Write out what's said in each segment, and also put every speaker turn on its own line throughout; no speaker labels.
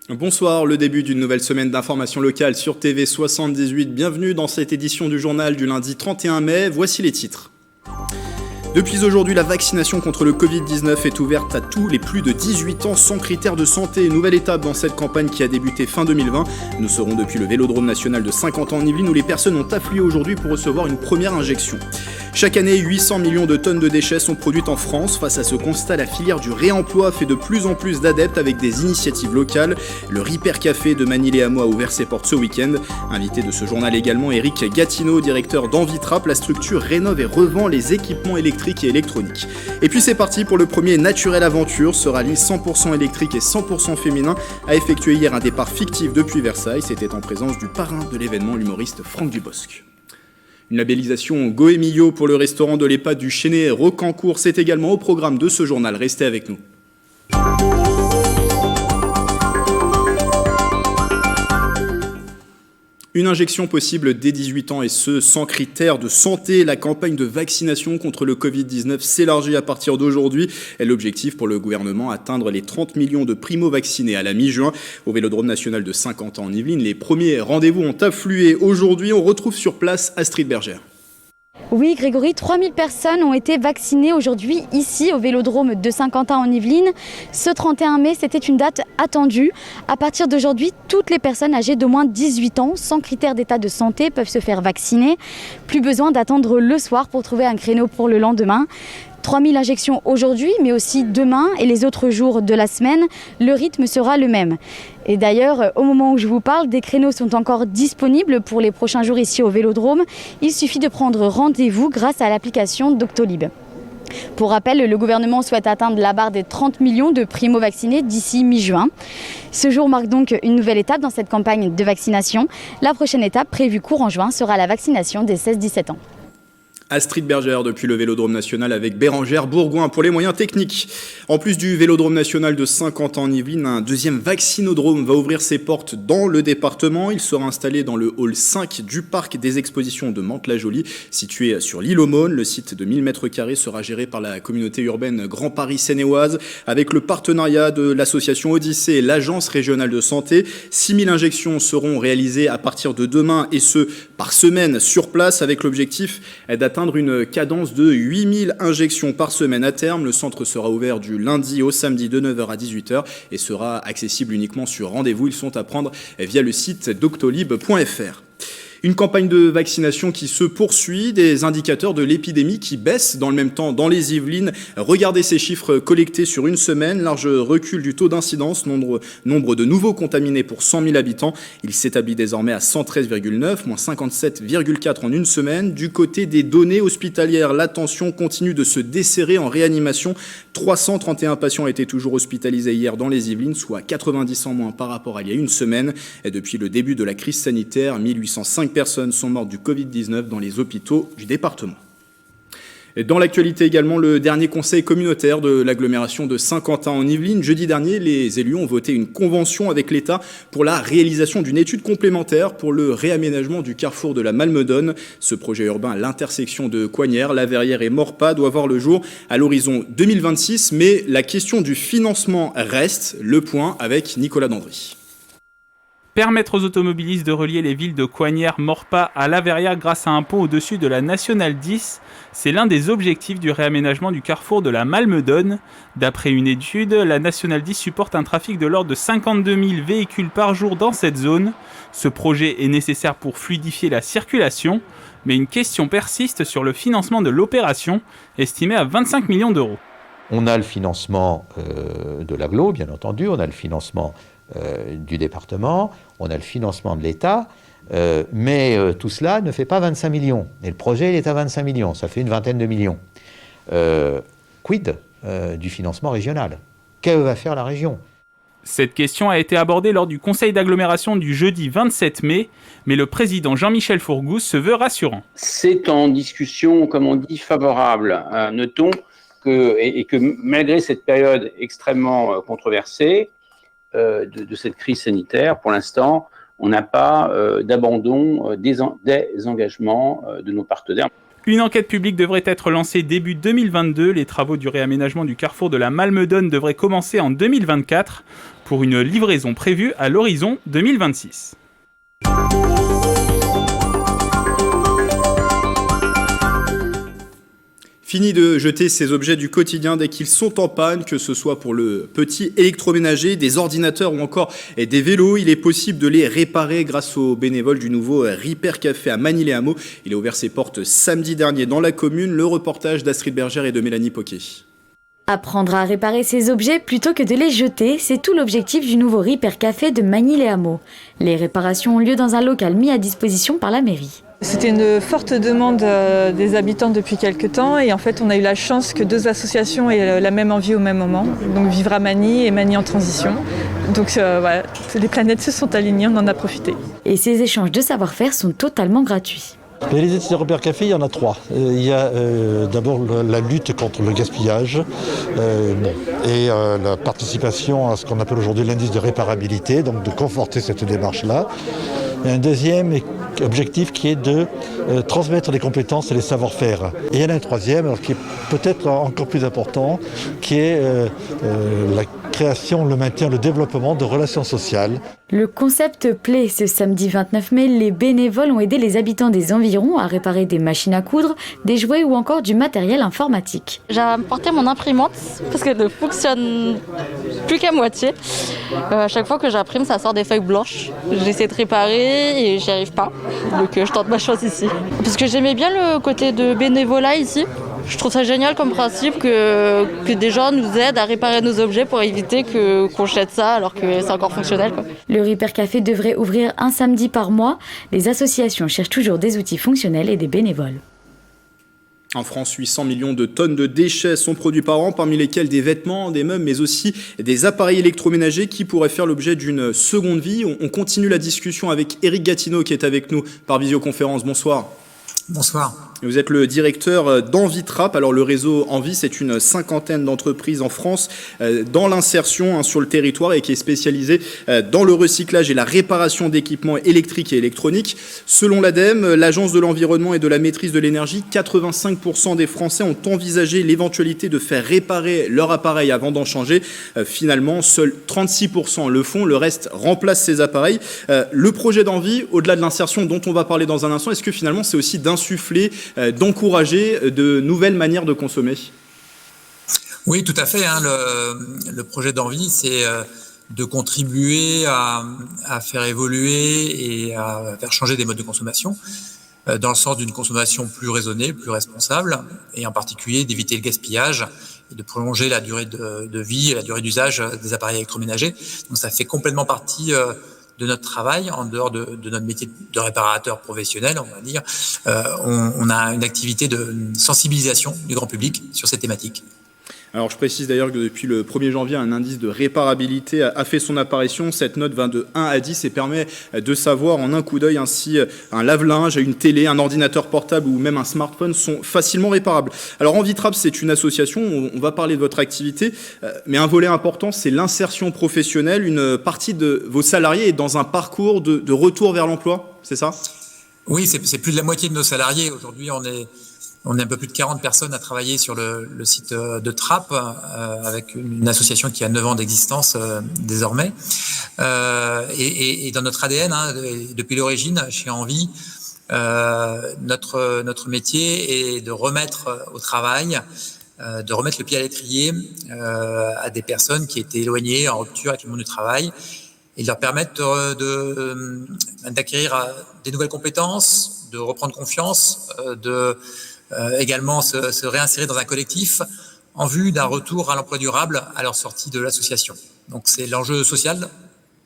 Bonsoir, le début d'une nouvelle semaine d'information locale sur TV 78. Bienvenue dans cette édition du journal du lundi 31 mai. Voici les titres. Depuis aujourd'hui, la vaccination contre le Covid-19 est ouverte à tous les plus de 18 ans sans critères de santé. Nouvelle étape dans cette campagne qui a débuté fin 2020. Nous serons depuis le Vélodrome national de Saint-Quentin en Yvelines où les personnes ont afflué aujourd'hui pour recevoir une première injection. Chaque année, 800 millions de tonnes de déchets sont produites en France. Face à ce constat, la filière du réemploi fait de plus en plus d'adeptes avec des initiatives locales. Le Ripper Café de Manille-les-Hameaux a ouvert ses portes ce week-end. Invité de ce journal également, Éric Gatineau, directeur d'Envitrap. La structure rénove et revend les équipements électriques et électroniques. Et puis c'est parti pour le premier Naturel Aventure, ce rallye 100% électrique et 100% féminin a effectué hier un départ fictif depuis Versailles. C'était en présence du parrain de l'événement, l'humoriste Franck Dubosc. Une labellisation Goemio pour le restaurant de l'EHPAD du Chêné Rocancourt, c'est également au programme de ce journal. Restez avec nous. Une injection possible dès 18 ans et ce, sans critères de santé. La campagne de vaccination contre le Covid-19 s'élargit à partir d'aujourd'hui. Et l'objectif pour le gouvernement, atteindre les 30 millions de primo-vaccinés à la mi-juin. Au Vélodrome national de Saint-Quentin en Yvelines, les premiers rendez-vous ont afflué. Aujourd'hui, on retrouve sur place Astrid Bergère.
Oui Grégory, 3000 personnes ont été vaccinées aujourd'hui ici au Vélodrome de Saint-Quentin en Yvelines. Ce 31 mai, c'était une date attendue. À partir d'aujourd'hui, toutes les personnes âgées d'au moins 18 ans, sans critères d'état de santé, peuvent se faire vacciner. Plus besoin d'attendre le soir pour trouver un créneau pour le lendemain. 3000 injections aujourd'hui, mais aussi demain et les autres jours de la semaine, le rythme sera le même. Et d'ailleurs, au moment où je vous parle, des créneaux sont encore disponibles pour les prochains jours ici au Vélodrome. Il suffit de prendre rendez-vous grâce à l'application Doctolib. Pour rappel, le gouvernement souhaite atteindre la barre des 30 millions de primo-vaccinés d'ici mi-juin. Ce jour marque donc une nouvelle étape dans cette campagne de vaccination. La prochaine étape, prévue courant juin, sera la vaccination des 16-17 ans.
Astrid Bergère depuis le Vélodrome national avec Bérangère Bourgoin pour les moyens techniques. En plus du Vélodrome national de Saint-Quentin en Yvelines, un deuxième vaccinodrome va ouvrir ses portes dans le département. Il sera installé dans le hall 5 du parc des expositions de Mantes-la-Jolie, situé sur l'île Aumône. Le site de 1000 m² sera géré par la communauté urbaine Grand Paris Seine-et-Oise avec le partenariat de l'association Odyssée et l'agence régionale de santé. 6000 injections seront réalisées à partir de demain et ce par semaine sur place avec l'objectif d'atteindre une cadence de 8000 injections par semaine à terme. Le centre sera ouvert du lundi au samedi de 9h à 18h et sera accessible uniquement sur rendez-vous. Ils sont à prendre via le site doctolib.fr. Une campagne de vaccination qui se poursuit, des indicateurs de l'épidémie qui baissent dans le même temps dans les Yvelines. Regardez ces chiffres collectés sur une semaine, large recul du taux d'incidence, nombre de nouveaux contaminés pour 100 000 habitants. Il s'établit désormais à 113,9, moins 57,4 en une semaine. Du côté des données hospitalières, la tension continue de se desserrer en réanimation. 331 patients étaient toujours hospitalisés hier dans les Yvelines, soit 90 en moins par rapport à il y a une semaine. Et depuis le début de la crise sanitaire, 1805 personnes sont mortes du Covid-19 dans les hôpitaux du département. Et dans l'actualité également, le dernier conseil communautaire de l'agglomération de Saint-Quentin en Yvelines. Jeudi dernier, les élus ont voté une convention avec l'État pour la réalisation d'une étude complémentaire pour le réaménagement du carrefour de la Malmedonne. Ce projet urbain à l'intersection de Coignères, La Verrière et Maurepas doit voir le jour à l'horizon 2026. Mais la question du financement reste. Le point avec Nicolas Dandry.
Permettre aux automobilistes de relier les villes de Coignères, Maurepas à La Verrière grâce à un pont au-dessus de la Nationale 10, c'est l'un des objectifs du réaménagement du carrefour de la Malmedonne. D'après une étude, la Nationale 10 supporte un trafic de l'ordre de 52 000 véhicules par jour dans cette zone. Ce projet est nécessaire pour fluidifier la circulation, mais une question persiste sur le financement de l'opération, estimé à 25 millions d'euros.
On a le financement de l'agglo, bien entendu, on a le financement du département, on a le financement de l'État, mais tout cela ne fait pas 25 millions. Et le projet, il est à 25 millions, ça fait une vingtaine de millions. Quid du financement régional? Que va faire la région?
Cette question a été abordée lors du conseil d'agglomération du jeudi 27 mai, mais le président Jean-Michel Fourgousse se veut rassurant.
C'est en discussion, comme on dit, favorable. Notons que malgré cette période extrêmement controversée, de cette crise sanitaire, pour l'instant, on n'a pas d'abandon des engagements de nos partenaires.
Une enquête publique devrait être lancée début 2022. Les travaux du réaménagement du carrefour de la Malmedonne devraient commencer en 2024. pour une livraison prévue à l'horizon 2026.
Fini de jeter ces objets du quotidien dès qu'ils sont en panne, que ce soit pour le petit électroménager, des ordinateurs ou encore des vélos. Il est possible de les réparer grâce aux bénévoles du nouveau Repair Café à Magny-les-Hameaux. Il a ouvert ses portes samedi dernier dans la commune. Le reportage d'Astrid Bergère et de Mélanie Poquet.
Apprendre à réparer ses objets plutôt que de les jeter, c'est tout l'objectif du nouveau Repair Café de Magny-les-Hameaux. Les réparations ont lieu dans un local mis à disposition par la mairie.
C'était une forte demande des habitants depuis quelques temps et en fait on a eu la chance que 2 associations aient la même envie au même moment, donc Vivre à Magny et Magny en transition. Donc voilà, les planètes se sont alignées, on en a profité.
Et ces échanges de savoir-faire sont totalement gratuits.
Les initiatives de Repair Café, il y en a 3. Il y a d'abord la lutte contre le gaspillage et la participation à ce qu'on appelle aujourd'hui l'indice de réparabilité, donc de conforter cette démarche-là. Il y a un deuxième objectif qui est de transmettre les compétences et les savoir-faire. Et il y en a un troisième, alors qui est peut-être encore plus important, qui est la création, le maintien, le développement de relations sociales.
Le concept plaît. Ce samedi 29 mai, les bénévoles ont aidé les habitants des environs à réparer des machines à coudre, des jouets ou encore du matériel informatique.
J'ai apporté mon imprimante parce qu'elle ne fonctionne plus qu'à moitié. À chaque fois que j'imprime, ça sort des feuilles blanches. J'essaie de réparer et j'y arrive pas. Donc je tente ma chance ici. Parce que j'aimais bien le côté de bénévolat ici. Je trouve ça génial comme principe que des gens nous aident à réparer nos objets pour éviter qu'on jette ça alors que c'est encore fonctionnel, quoi.
Le Repair Café devrait ouvrir un samedi par mois. Les associations cherchent toujours des outils fonctionnels et des bénévoles.
En France, 800 millions de tonnes de déchets sont produits par an, parmi lesquels des vêtements, des meubles, mais aussi des appareils électroménagers qui pourraient faire l'objet d'une seconde vie. On continue la discussion avec Éric Gatineau qui est avec nous par visioconférence. Bonsoir.
Bonsoir.
Vous êtes le directeur d'Envitrap. Alors le réseau Envie, c'est une 50aine d'entreprises en France dans l'insertion sur le territoire et qui est spécialisée dans le recyclage et la réparation d'équipements électriques et électroniques. Selon l'ADEME, l'Agence de l'environnement et de la maîtrise de l'énergie, 85% des Français ont envisagé l'éventualité de faire réparer leur appareil avant d'en changer. Finalement, seuls 36% le font, le reste remplace ces appareils. Le projet d'Envie, au-delà de l'insertion dont on va parler dans un instant, est-ce que finalement c'est aussi d'insuffler, d'encourager de nouvelles manières de consommer?
Oui, tout à fait. Le projet d'Envie, c'est de contribuer à faire évoluer et à faire changer des modes de consommation dans le sens d'une consommation plus raisonnée, plus responsable, et en particulier d'éviter le gaspillage et de prolonger la durée de vie et la durée d'usage des appareils électroménagers. Donc ça fait complètement partie de notre travail, en dehors de notre métier de réparateur professionnel, on va dire. On a une activité de sensibilisation du grand public sur ces thématiques.
Alors je précise d'ailleurs que depuis le 1er janvier, un indice de réparabilité a fait son apparition. Cette note va de 1 à 10 et permet de savoir en un coup d'œil ainsi un lave-linge, une télé, un ordinateur portable ou même un smartphone sont facilement réparables. Alors Envitrap, c'est une association, on va parler de votre activité, mais un volet important, c'est l'insertion professionnelle. Une partie de vos salariés est dans un parcours de retour vers l'emploi, c'est ça?
Oui, c'est plus de la moitié de nos salariés. Aujourd'hui, on est un peu plus de 40 personnes à travailler sur le site de Trapp, avec une association qui a 9 ans d'existence désormais. Et dans notre ADN, depuis l'origine, chez Envie, notre métier est de remettre au travail, de remettre le pied à l'étrier à des personnes qui étaient éloignées, en rupture avec le monde du travail, et de leur permettre d'acquérir des nouvelles compétences, de reprendre confiance, également se réinsérer dans un collectif en vue d'un retour à l'emploi durable à leur sortie de l'association. Donc c'est l'enjeu social,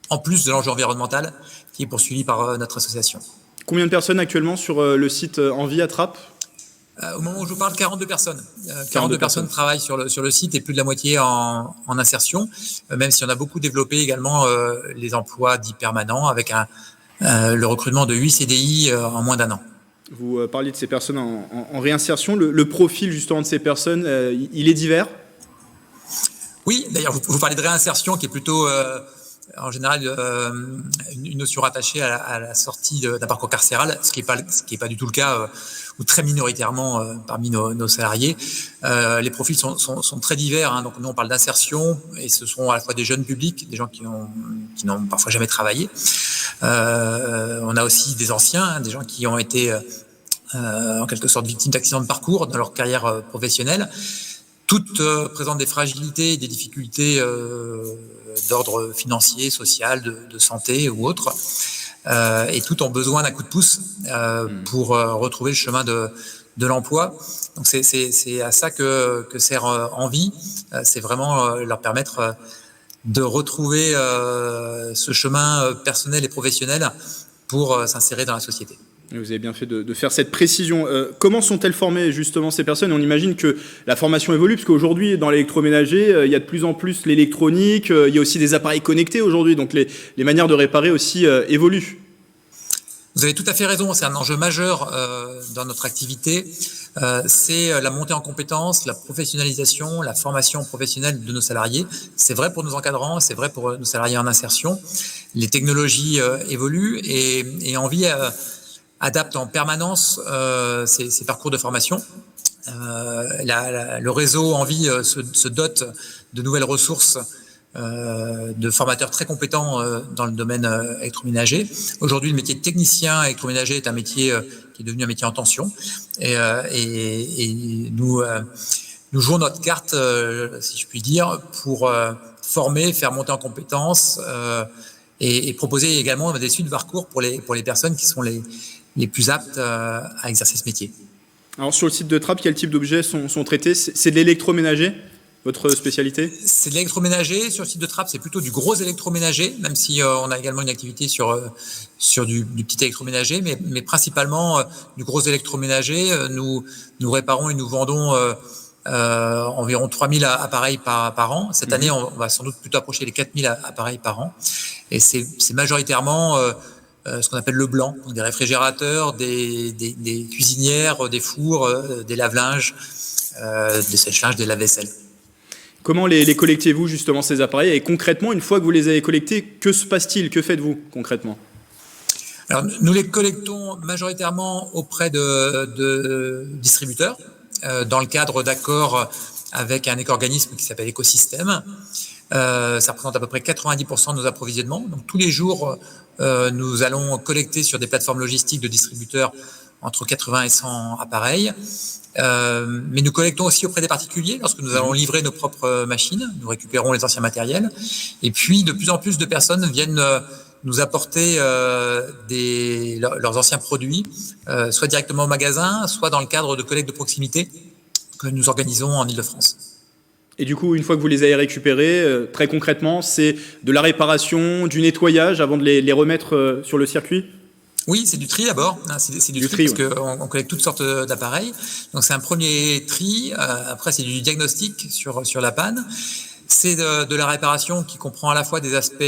en plus de l'enjeu environnemental, qui est poursuivi par notre association.
Combien de personnes actuellement sur le site Envie à Trappes?
Au moment où je vous parle, 42 personnes. 42 personnes travaillent sur le site et plus de la moitié en insertion, même si on a beaucoup développé également les emplois dits permanents avec le recrutement de 8 CDI en moins d'1 an.
Vous parliez de ces personnes en réinsertion. Le profil justement de ces personnes, il est divers?
Oui, d'ailleurs, vous parlez de réinsertion qui est plutôt en général une notion rattachée à la sortie d'un parcours carcéral, ce qui est pas du tout le cas, ou très minoritairement parmi nos salariés. Les profils sont très divers, hein, donc nous on parle d'insertion, et ce sont à la fois des jeunes publics, des gens qui n'ont parfois jamais travaillé. On a aussi des anciens, hein, des gens qui ont été en quelque sorte victimes d'accidents de parcours dans leur carrière professionnelle. Toutes présentent des fragilités et des difficultés d'ordre financier, social, de santé ou autre. Et toutes ont besoin d'un coup de pouce pour retrouver le chemin de l'emploi. Donc c'est à ça que sert Envie. C'est vraiment leur permettre de retrouver ce chemin personnel et professionnel pour s'insérer dans la société.
Vous avez bien fait de faire cette précision. Comment sont-elles formées justement ces personnes ? On imagine que la formation évolue, parce qu'aujourd'hui dans l'électroménager, il y a de plus en plus l'électronique, il y a aussi des appareils connectés aujourd'hui, donc les manières de réparer aussi évoluent.
Vous avez tout à fait raison, c'est un enjeu majeur dans notre activité. C'est la montée en compétences, la professionnalisation, la formation professionnelle de nos salariés. C'est vrai pour nos encadrants, c'est vrai pour nos salariés en insertion. Les technologies évoluent et Envie adapte en permanence ces parcours de formation. Le réseau Envie se dote de nouvelles ressources, de formateurs très compétents dans le domaine électroménager. Aujourd'hui, le métier de technicien électroménager est un métier qui est devenu un métier en tension. Et nous jouons notre carte, si je puis dire, pour former, faire monter en compétences et proposer également des suites de parcours pour les personnes qui sont les plus aptes à exercer ce métier.
Alors sur le site de Trappes, quel type d'objets sont traités ? C'est de l'électroménager, votre spécialité ?
C'est de l'électroménager. Sur le site de Trappes, c'est plutôt du gros électroménager, même si on a également une activité sur du petit électroménager, mais principalement du gros électroménager. Nous réparons et nous vendons environ 3000 appareils par an. Cette année, on va sans doute plutôt approcher les 4000 appareils par an. Et c'est majoritairement ce qu'on appelle le blanc, donc des réfrigérateurs, des cuisinières, des fours, des lave-linges, des sèche-linges, des lave-vaisselle.
Comment les collectez-vous justement ces appareils ? Et concrètement, une fois que vous les avez collectés, que se passe-t-il ? Que faites-vous concrètement ?
Alors, nous les collectons majoritairement auprès de distributeurs, dans le cadre d'accords avec un éco-organisme qui s'appelle Écosystème. Ça représente à peu près 90% de nos approvisionnements. Donc tous les jours, nous allons collecter sur des plateformes logistiques de distributeurs entre 80 et 100 appareils. Mais nous collectons aussi auprès des particuliers lorsque nous allons livrer nos propres machines. Nous récupérons les anciens matériels. Et puis, de plus en plus de personnes viennent nous apporter leurs anciens produits, soit directement au magasin, soit dans le cadre de collectes de proximité que nous organisons en Ile-de-France.
Et du coup, une fois que vous les avez récupérés, très concrètement, c'est de la réparation, du nettoyage avant de les remettre sur le circuit ?
Oui, c'est du tri d'abord. C'est du tri parce qu'on collecte toutes sortes d'appareils. Donc c'est un premier tri. Après, c'est du diagnostic sur la panne. C'est de la réparation qui comprend à la fois des aspects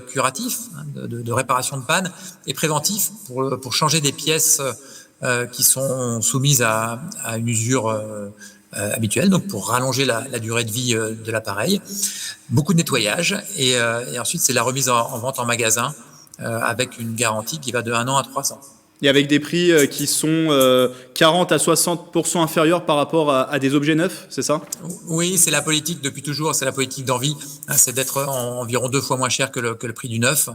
curatifs, de réparation de panne, et préventifs pour changer des pièces qui sont soumises à une usure habituelle, donc pour rallonger la durée de vie de l'appareil. Beaucoup de nettoyage et ensuite c'est la remise en vente en magasin avec une garantie qui va de 1 an à 3 ans.
Et avec des prix qui sont 40 à 60% inférieurs par rapport à des objets neufs, c'est ça ?
Oui, c'est la politique depuis toujours, c'est la politique d'Envie, c'est d'être environ 2 fois moins cher que le prix du neuf,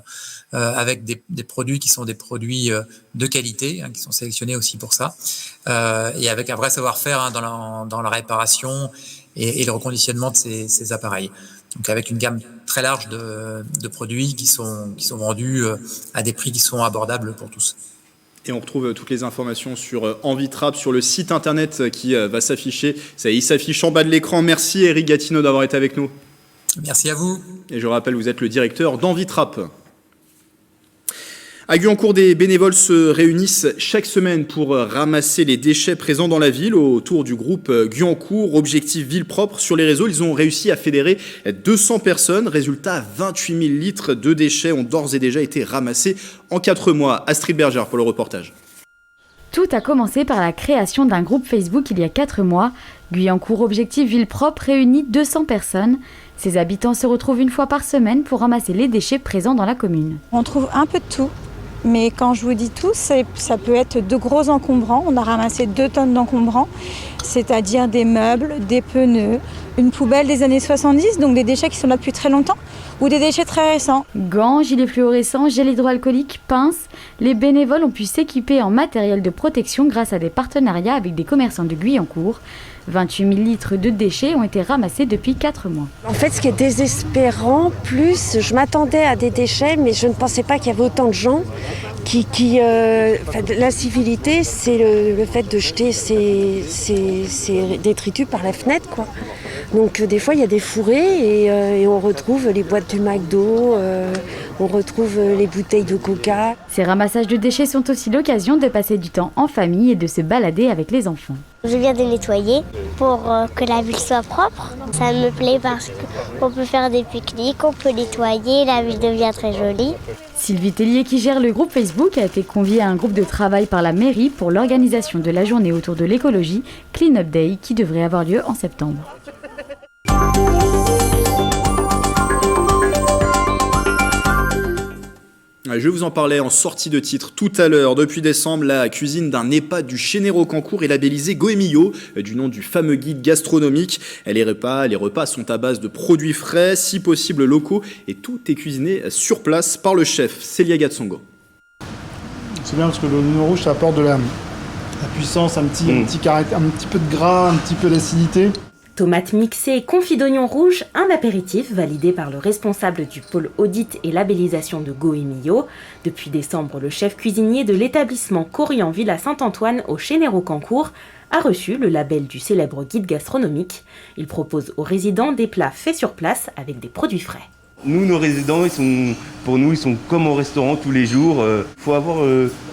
avec des produits qui sont des produits de qualité, qui sont sélectionnés aussi pour ça, et avec un vrai savoir-faire dans la réparation et le reconditionnement de ces appareils. Donc avec une gamme très large de produits qui sont vendus à des prix qui sont abordables pour tous.
Et on retrouve toutes les informations sur Envie Trappes sur le site internet qui va s'afficher. Ça, il s'affiche en bas de l'écran. Merci Eric Gatineau d'avoir été avec nous.
Merci à vous.
Et je rappelle, vous êtes le directeur d'Envie Trappes. À Guyancourt, des bénévoles se réunissent chaque semaine pour ramasser les déchets présents dans la ville autour du groupe Guyancourt, objectif ville propre. Sur les réseaux, ils ont réussi à fédérer 200 personnes. Résultat, 28 000 litres de déchets ont d'ores et déjà été ramassés en 4 mois. Astrid Berger pour le reportage.
Tout a commencé par la création d'un groupe Facebook il y a 4 mois. Guyancourt, objectif ville propre réunit 200 personnes. Ses habitants se retrouvent une fois par semaine pour ramasser les déchets présents dans la commune.
On trouve un peu de tout, mais quand je vous dis tout, ça peut être de gros encombrants. On a ramassé 2 tonnes d'encombrants, c'est-à-dire des meubles, des pneus, une poubelle des années 70, donc des déchets qui sont là depuis très longtemps, ou des déchets très récents.
Gants, gilets fluorescents, gel hydroalcoolique, pinces, les bénévoles ont pu s'équiper en matériel de protection grâce à des partenariats avec des commerçants de Guyancourt. 28 000 litres de déchets ont été ramassés depuis 4 mois.
En fait, ce qui est désespérant, je m'attendais à des déchets, mais je ne pensais pas qu'il y avait autant de gens l'incivilité, c'est le fait de jeter ces détritus par la fenêtre, quoi. Donc des fois, il y a des fourrés et on retrouve les boîtes du McDo, on retrouve les bouteilles de Coca.
Ces ramassages de déchets sont aussi l'occasion de passer du temps en famille et de se balader avec les enfants.
Je viens de nettoyer pour que la ville soit propre. Ça me plaît parce qu'on peut faire des pique-niques, on peut nettoyer, la ville devient très jolie.
Sylvie Tellier, qui gère le groupe Facebook, a été conviée à un groupe de travail par la mairie pour l'organisation de la journée autour de l'écologie, Clean Up Day, qui devrait avoir lieu en septembre.
Je vous en parlais en sortie de titre tout à l'heure. Depuis décembre, la cuisine d'un EHPAD du Chénéro-Cancourt est labellisée Goemio, du nom du fameux guide gastronomique. Les repas sont à base de produits frais, si possible locaux, et tout est cuisiné sur place par le chef, Célia Gatsongo.
C'est bien parce que l'oignon rouge, ça apporte de la puissance, un petit peu de gras, un petit peu d'acidité.
Tomates mixées et confit d'oignons rouges, un apéritif validé par le responsable du pôle audit et labellisation de Goemio. Depuis décembre, le chef cuisinier de l'établissement Corian Villa Saint-Antoine au Chénéro-Cancourt a reçu le label du célèbre guide gastronomique. Il propose aux résidents des plats faits sur place avec des produits frais.
Nous, nos résidents, ils sont comme au restaurant tous les jours. Il faut avoir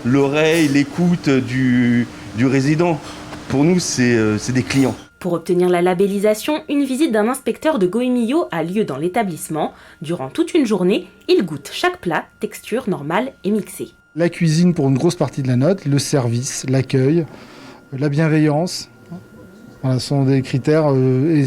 l'oreille, l'écoute du résident. Pour nous, c'est des clients.
Pour obtenir la labellisation, une visite d'un inspecteur de Goemio a lieu dans l'établissement. Durant toute une journée, il goûte chaque plat, texture normale et mixée.
La cuisine pour une grosse partie de la note, le service, l'accueil, la bienveillance. Voilà, ce sont des critères, et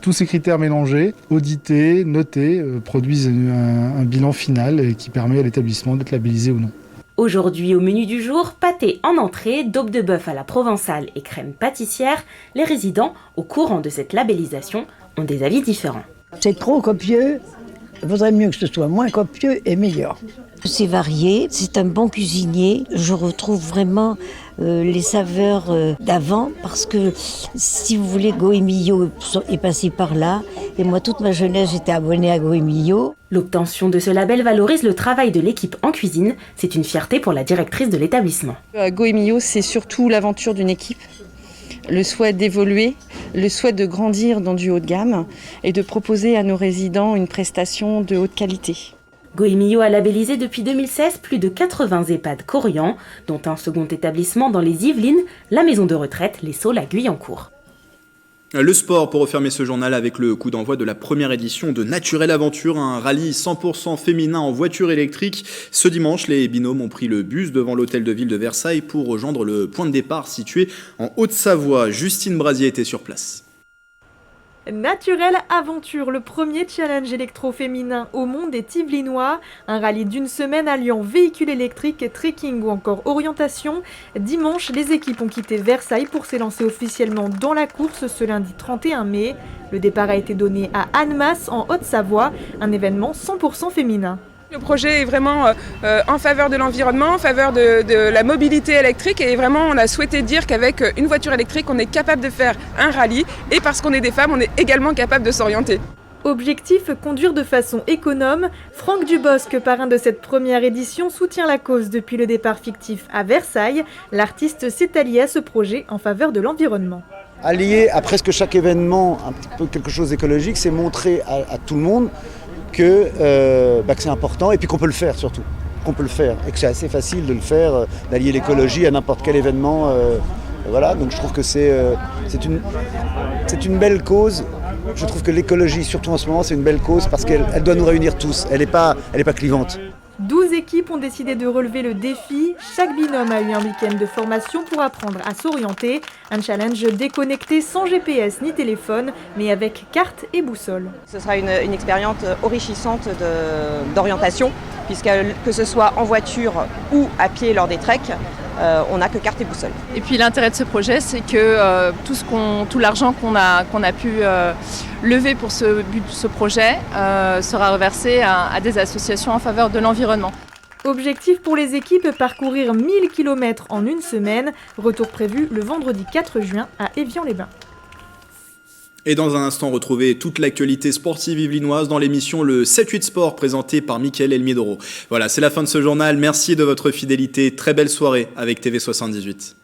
tous ces critères mélangés, audités, notés, produisent un bilan final qui permet à l'établissement d'être labellisé ou non.
Aujourd'hui, au menu du jour, pâté en entrée, daube de bœuf à la provençale et crème pâtissière. Les résidents, au courant de cette labellisation, ont des avis différents.
C'est trop copieux, il vaudrait mieux que ce soit moins copieux et meilleur.
C'est varié, c'est un bon cuisinier. Je retrouve vraiment les saveurs d'avant parce que, si vous voulez, Goemio est passé par là. Et moi, toute ma jeunesse, j'étais abonnée à Goemio.
L'obtention de ce label valorise le travail de l'équipe en cuisine. C'est une fierté pour la directrice de l'établissement.
Goemio, c'est surtout l'aventure d'une équipe, le souhait d'évoluer, le souhait de grandir dans du haut de gamme et de proposer à nos résidents une prestation de haute qualité.
Goemio a labellisé depuis 2016 plus de 80 EHPAD Corian, dont un second établissement dans les Yvelines, la maison de retraite Les Saules à Guyancourt.
Le sport, pour refermer ce journal avec le coup d'envoi de la première édition de Naturelle Aventure, un rallye 100% féminin en voiture électrique. Ce dimanche, les binômes ont pris le bus devant l'hôtel de ville de Versailles pour rejoindre le point de départ situé en Haute-Savoie. Justine Brasier était sur place.
Naturelle Aventure, le premier challenge électro-féminin au monde est yvelinois. Un rallye d'une semaine alliant véhicules électriques, trekking ou encore orientation. Dimanche, les équipes ont quitté Versailles pour s'élancer officiellement dans la course ce lundi 31 mai. Le départ a été donné à Annemasse en Haute-Savoie, un événement 100% féminin.
Le projet est vraiment en faveur de l'environnement, en faveur de la mobilité électrique et vraiment on a souhaité dire qu'avec une voiture électrique on est capable de faire un rallye et parce qu'on est des femmes on est également capable de s'orienter.
Objectif, conduire de façon économe. Franck Dubosc, parrain de cette première édition, soutient la cause depuis le départ fictif à Versailles. L'artiste s'est allié à ce projet en faveur de l'environnement.
Allié à presque chaque événement un petit peu quelque chose d'écologique, c'est montrer à tout le monde que c'est important et puis qu'on peut le faire surtout, qu'on peut le faire et que c'est assez facile de le faire, d'allier l'écologie à n'importe quel événement. Voilà, donc je trouve que c'est une belle cause. Je trouve que l'écologie, surtout en ce moment, c'est une belle cause parce qu'elle doit nous réunir tous. Elle n'est pas clivante.
12 équipes ont décidé de relever le défi. Chaque binôme a eu un week-end de formation pour apprendre à s'orienter. Un challenge déconnecté sans GPS ni téléphone, mais avec carte et boussole.
Ce sera une expérience enrichissante d'orientation, puisque que ce soit en voiture ou à pied lors des treks, on n'a que carte et boussole.
Et puis l'intérêt de ce projet, c'est que tout l'argent qu'on a pu lever pour ce projet sera reversé à des associations en faveur de l'environnement.
Objectif pour les équipes, parcourir 1000 km en une semaine. Retour prévu le vendredi 4 juin à Évian-les-Bains.
Et dans un instant, retrouvez toute l'actualité sportive yvelinoise dans l'émission Le 7-8 Sport présentée par Mickaël Elmiedoro. Voilà, c'est la fin de ce journal. Merci de votre fidélité. Très belle soirée avec TV78.